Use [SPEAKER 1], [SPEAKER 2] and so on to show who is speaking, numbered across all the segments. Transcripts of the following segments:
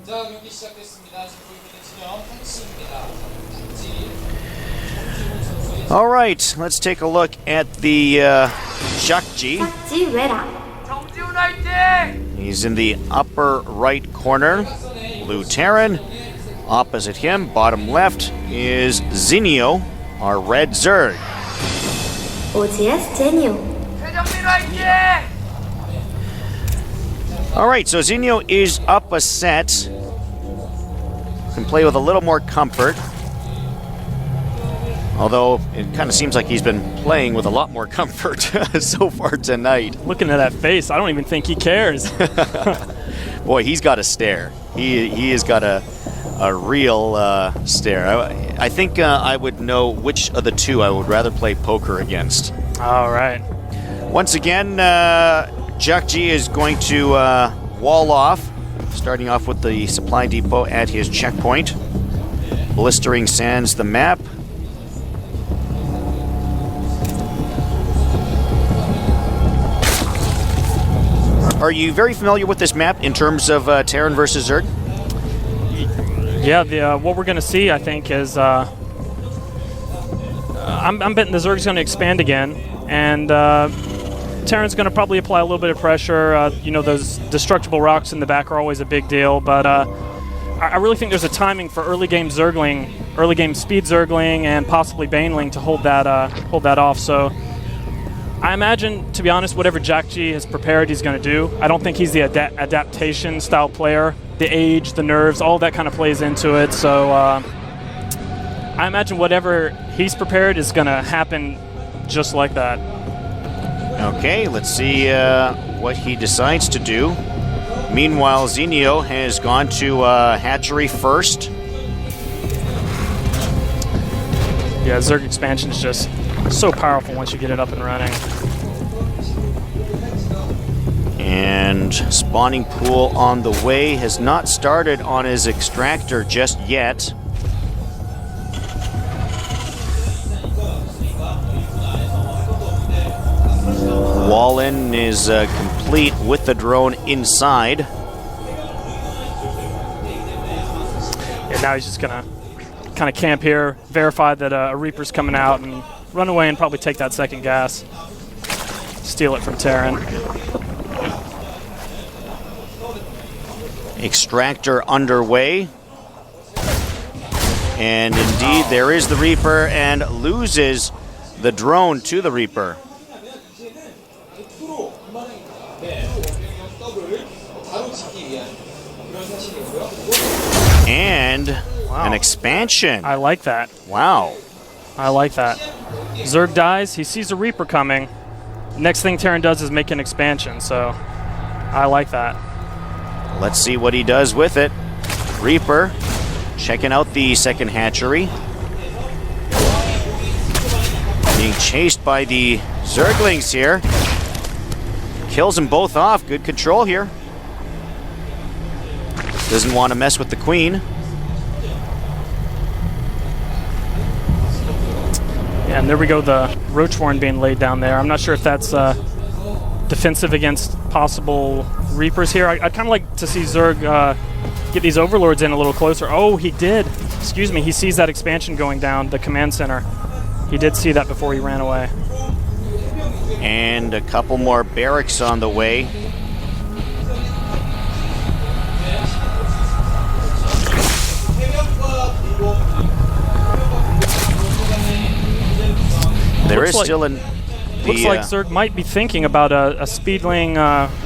[SPEAKER 1] 자, 경기 시작됐습니다. 지금 보이는 진영 한시입니다.
[SPEAKER 2] All right, let's take a look at the jjakji. He's in the upper right corner. Blue Terran. Opposite him, bottom left, is Zenio, our red Zerg.
[SPEAKER 3] Zenio.
[SPEAKER 2] All right, so Zenio is up a set. Can play with a little more comfort. Although it kind of seems like he's been playing with a lot more comfort so far tonight.
[SPEAKER 4] Looking at that face, I don't even think he cares.
[SPEAKER 2] Boy, he's got a stare. He has got a real stare. I think I would know which of the two I would rather play poker against.
[SPEAKER 4] All right.
[SPEAKER 2] Once again, jjakji is going to wall off, starting off with the supply depot at his checkpoint. Blistering sands the map. Are you very familiar with this map in terms of Terran versus Zerg?
[SPEAKER 4] Yeah, what we're going to see, I think, is I'm betting the Zerg's going to expand again, and Terran's going to probably apply a little bit of pressure. You know, those destructible rocks in the back are always a big deal, but I really think there's a timing for early game Zergling, early game speed Zergling, and possibly Baneling to hold that off. So I imagine, to be honest, whatever jjakji has prepared, he's going to do. I don't think he's the adaptation style player. The age, the nerves, all that kind of plays into it. So I imagine whatever he's prepared is going to happen just like that.
[SPEAKER 2] Okay, let's see what he decides to do. Meanwhile, Zenio has gone to hatchery first.
[SPEAKER 4] Yeah, Zerg expansion is just so powerful once you get it up and running.
[SPEAKER 2] And spawning pool on the way, has not started on his extractor just yet. Wall-in is complete with the drone inside.
[SPEAKER 4] Yeah, now he's just gonna kind of camp here, verify that a Reaper's coming out, and run away and probably take that second gas. Steal it from Terran.
[SPEAKER 2] Extractor underway. And indeed, there is the Reaper, and loses the drone to the Reaper. And an expansion.
[SPEAKER 4] I like that.
[SPEAKER 2] Wow.
[SPEAKER 4] I like that. Zerg dies, he sees a Reaper coming. Next thing Terran does is make an expansion, so I like that.
[SPEAKER 2] Let's see what he does with it. Reaper checking out the second hatchery. Being chased by the Zerglings here. Kills them both off. Good control here. Doesn't want to mess with the queen.
[SPEAKER 4] Yeah, and there we go, the Roach-Warren being laid down there. I'm not sure if that's defensive against possible Reapers here. I'd kind of like to see Zerg get these Overlords in a little closer. Oh, he did. Excuse me, he sees that expansion going down, the command center. He did see that before he ran away.
[SPEAKER 2] And a couple more barracks on the way. There is still an...
[SPEAKER 4] Looks like Zerg might be thinking about a speedling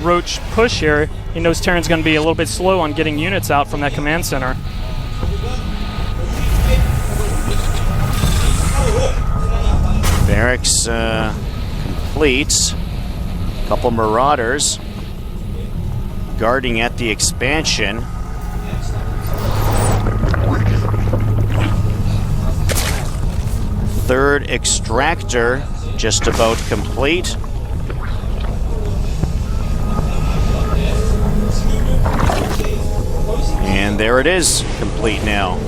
[SPEAKER 4] Roach push here. He knows Terran's going to be a little bit slow on getting units out from that command center.
[SPEAKER 2] Barracks complete. A couple Marauders guarding at the expansion. Third extractor just about complete. And there it is, complete now.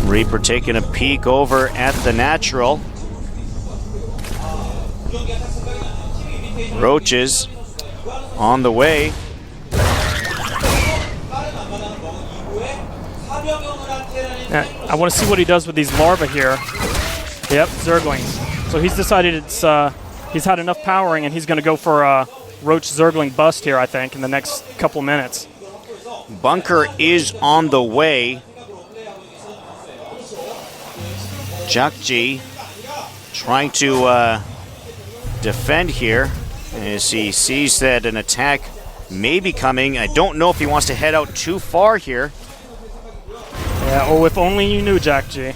[SPEAKER 2] Reaper taking a peek over at the natural. Roaches on the way.
[SPEAKER 4] I want to see what he does with these larvae here. Yep, Zerglings. So he's decided he's had enough powering, and he's going to go for a Roach Zergling bust here, I think, in the next couple minutes.
[SPEAKER 2] Bunker is on the way. Jjakji trying to defend here as he sees that an attack may be coming. I don't know if he wants to head out too far here.
[SPEAKER 4] Yeah, oh, if only you knew, jjakji.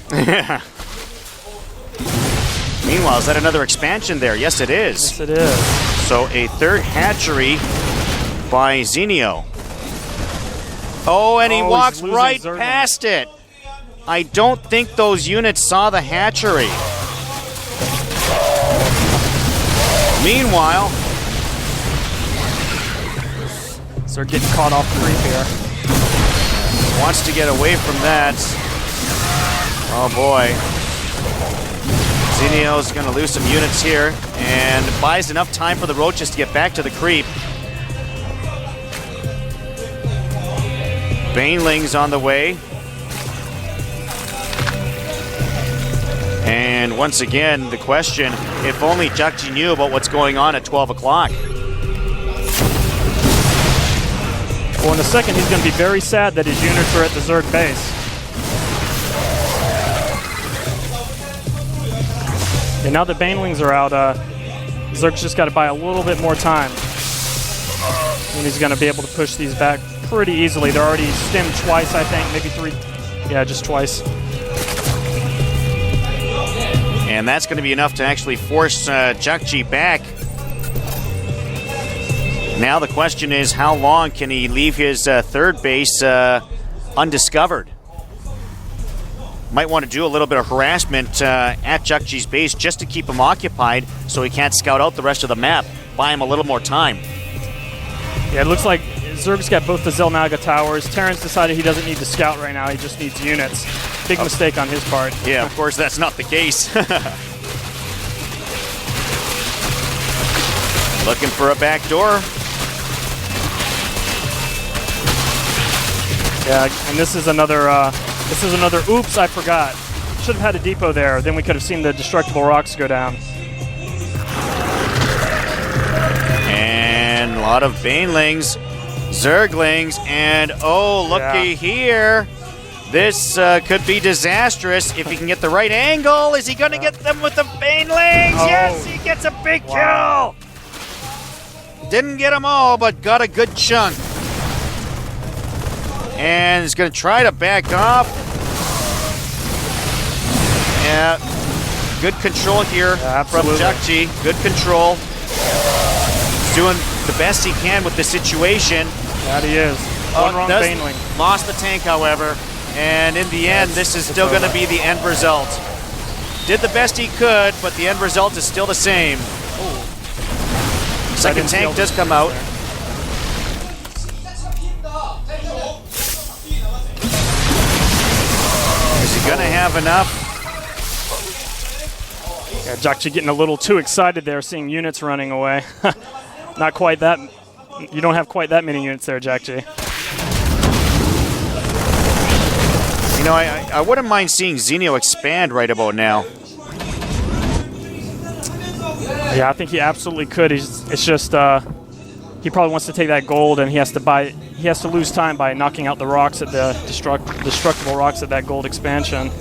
[SPEAKER 2] Meanwhile, is that another expansion there? Yes, it is.
[SPEAKER 4] Yes, it is.
[SPEAKER 2] So a third hatchery by Zenio. Oh, and he walks right past it. I don't think those units saw the hatchery. Meanwhile,
[SPEAKER 4] so they're getting caught off creep here.
[SPEAKER 2] wants to get away from that. Oh boy. Zenio's going to lose some units here and buys enough time for the roaches to get back to the creep. Banelings on the way. And once again, the question, if only jjakji knew about what's going on at 12 o'clock.
[SPEAKER 4] Well, in a second, he's going to be very sad that his units are at the Zerg base. And now that Banelings are out, Zerg's just got to buy a little bit more time. And he's going to be able to push these back pretty easily. They're already stemmed twice, I think, maybe three. Yeah, just twice.
[SPEAKER 2] And that's going to be enough to actually force jjakji back. Now the question is, how long can he leave his third base undiscovered? Might want to do a little bit of harassment at jjakji's base just to keep him occupied so he can't scout out the rest of the map. Buy him a little more time.
[SPEAKER 4] Yeah, it looks like Zerg's got both the Zelnaga towers. Terran's decided he doesn't need to scout right now. He just needs units. Big mistake on his part.
[SPEAKER 2] Yeah, of course, that's not the case. Looking for a back door.
[SPEAKER 4] Yeah, and this is another oops, I forgot. Should have had a depot there. Then we could have seen the destructible rocks go down.
[SPEAKER 2] And a lot of Banelings, Zerglings, and oh, looky here. This could be disastrous if he can get the right angle. Is he going to get them with the Banelings?
[SPEAKER 4] Oh.
[SPEAKER 2] Yes, he gets a big kill. Didn't get them all, but got a good chunk. And he's going to try to back off. Yeah, good control here from jjakji. Good control. He's doing the best he can with the situation.
[SPEAKER 4] That he is. One wrong Baneling.
[SPEAKER 2] Lost the tank, however. And in the end, this is still going to be the end result. Did the best he could, but the end result is still the same. Second tank does come out. Is he going to have enough?
[SPEAKER 4] Yeah, jjakji getting a little too excited there, seeing units running away. Not quite that. You don't have quite that many units there, jjakji.
[SPEAKER 2] You know, I wouldn't mind seeing Zenio expand right about now.
[SPEAKER 4] Yeah, I think he absolutely could. It's just he probably wants to take that gold, and he has to lose time by knocking out the rocks at the destructible rocks at that gold expansion.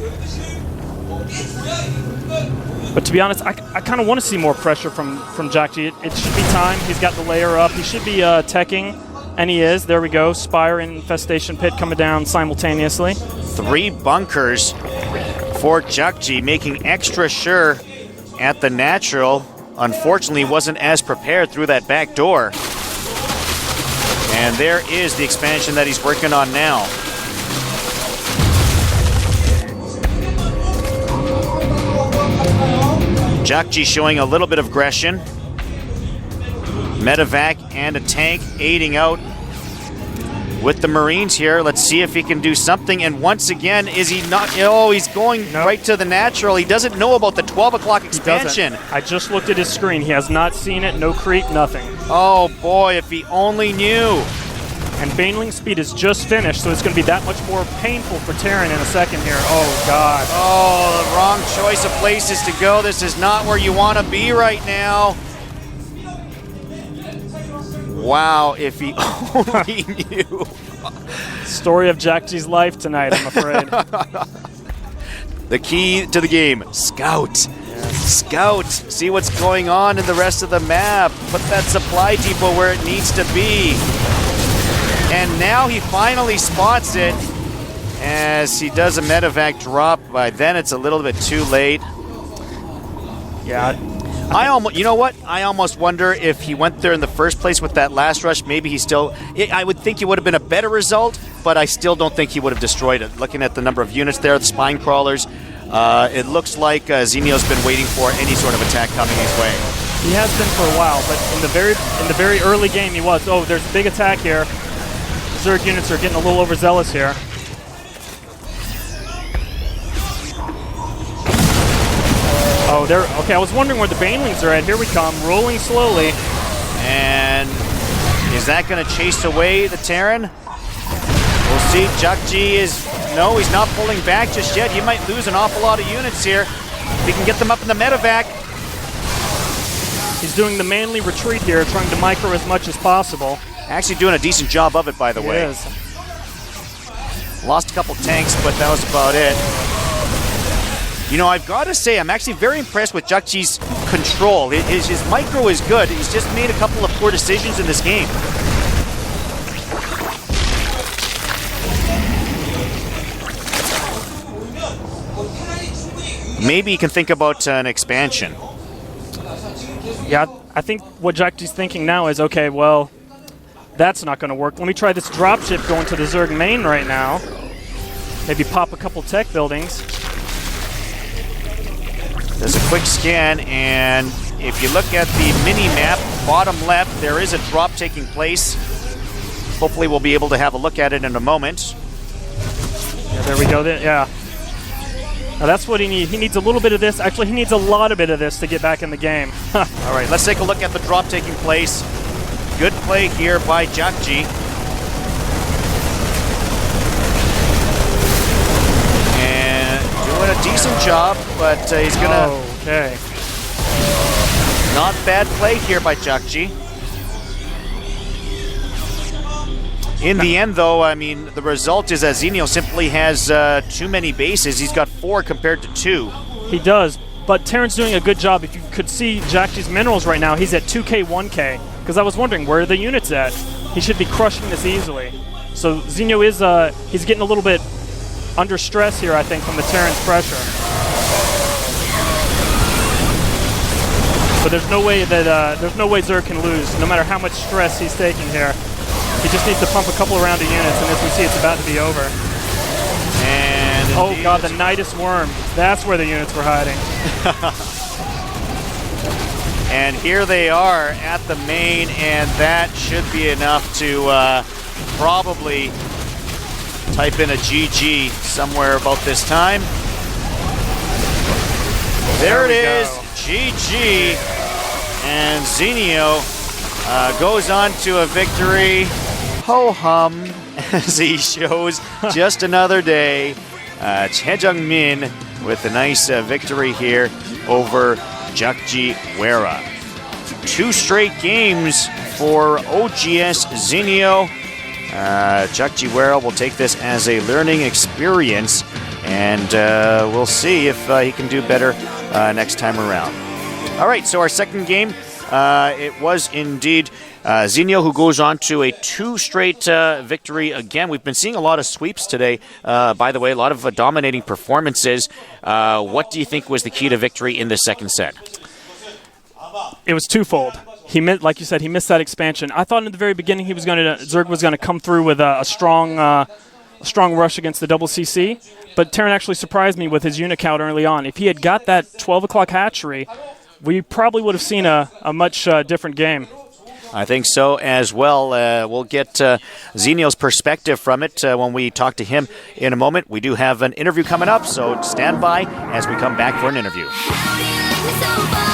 [SPEAKER 4] But to be honest, I kind of want to see more pressure from jjakji. It should be time. He's got the layer up. He should be teching, and he is. There we go. Spire and Infestation Pit coming down simultaneously.
[SPEAKER 2] 3 bunkers for jjakji, making extra sure at the natural. Unfortunately, wasn't as prepared through that back door. And there is the expansion that he's working on now. Jjakji showing a little bit of aggression. Medevac and a tank aiding out with the Marines here. Let's see if he can do something. And once again, is he not? Oh, he's going right to the natural. He doesn't know about the 12 o'clock expansion.
[SPEAKER 4] I just looked at his screen. He has not seen it. No creep, nothing.
[SPEAKER 2] Oh, boy, if he only knew.
[SPEAKER 4] And Baneling speed is just finished, so it's going to be that much more painful for Terran in a second here. Oh, God.
[SPEAKER 2] Oh, the wrong choice of places to go. This is not where you want to be right now. Wow, if he only knew.
[SPEAKER 4] Story of jjakji's life tonight, I'm afraid.
[SPEAKER 2] The key to the game, scout. Yes. Scout, see what's going on in the rest of the map. Put that supply depot where it needs to be. And now he finally spots it as he does a medevac drop. By then it's a little bit too late.
[SPEAKER 4] Yeah.
[SPEAKER 2] You know what? I almost wonder if he went there in the first place with that last rush. Maybe he still. I would think it would have been a better result, but I still don't think he would have destroyed it. Looking at the number of units there, the spine crawlers, it looks like Zenio's been waiting for any sort of attack coming his way.
[SPEAKER 4] He has been for a while, but in the very early game, he was. Oh, there's a big attack here. Zerg units are getting a little overzealous here. Oh, there. Okay, I was wondering where the Banelings are at. Here we come, rolling slowly.
[SPEAKER 2] And is that going to chase away the Terran? We'll see. jjakji is... No, he's not pulling back just yet. He might lose an awful lot of units here. If he can get them up in the medevac.
[SPEAKER 4] He's doing the manly retreat here, trying to micro as much as possible.
[SPEAKER 2] Actually doing a decent job of it, by the way.
[SPEAKER 4] He is.
[SPEAKER 2] Lost a couple tanks, but that was about it. You know, I've got to say, I'm actually very impressed with jjakji's control. His micro is good. He's just made a couple of poor decisions in this game. Maybe he can think about an expansion.
[SPEAKER 4] Yeah, I think what jjakji's thinking now is, okay, well, that's not going to work. Let me try this dropship going to the Zerg main right now. Maybe pop a couple tech buildings.
[SPEAKER 2] There's a quick scan, and if you look at the mini-map, bottom left, there is a drop taking place. Hopefully we'll be able to have a look at it in a moment.
[SPEAKER 4] Yeah, there we go. Yeah. Now that's what he needs. He needs a little bit of this. Actually, he needs a lot of bit of this to get back in the game.
[SPEAKER 2] All right, let's take a look at the drop taking place. Good play here by jjakji. Doing a decent job, but he's gonna...
[SPEAKER 4] Okay.
[SPEAKER 2] Not bad play here by jjakji. In the end, though, I mean, the result is that Zenio simply has too many bases. He's got 4 compared to 2.
[SPEAKER 4] He does, but Terran's doing a good job. If you could see jjakji's minerals right now, he's at 2K, 1K. Because I was wondering, where are the units at? He should be crushing this easily. So Zenio is, he's getting a little bit under stress here, I think, from the Terran's pressure. But there's no way that Zerg can lose, no matter how much stress he's taking here. He just needs to pump a couple round of units, and as we see, it's about to be over.
[SPEAKER 2] And
[SPEAKER 4] oh god, the Nidus Worm. That's where the units were hiding.
[SPEAKER 2] And here they are at the main, and that should be enough to probably type in a GG somewhere about this time. There it is, GG. And Zenio goes on to a victory. Ho-hum, as he shows just another day. Chejungmin with a nice victory here over jjakji Wera. 2 straight games for OGS Zenio. jjakji Wera will take this as a learning experience, and we'll see if he can do better next time around. All right, so our second game, it was indeed Zenio who goes on to a 2 straight victory again. We've been seeing a lot of sweeps today, by the way, a lot of dominating performances. What do you think was the key to victory in the second set?
[SPEAKER 4] It was twofold. He missed, like you said, he missed that expansion. I thought in the very beginning Zerg was going to come through with a strong rush against the double CC, but Terran actually surprised me with his unit count early on. If he had got that 12 o'clock hatchery, we probably would have seen a much different game.
[SPEAKER 2] I think so as well. We'll get Zenio's perspective from it when we talk to him in a moment. We do have an interview coming up, so stand by as we come back for an interview.
[SPEAKER 3] How do you like me so far?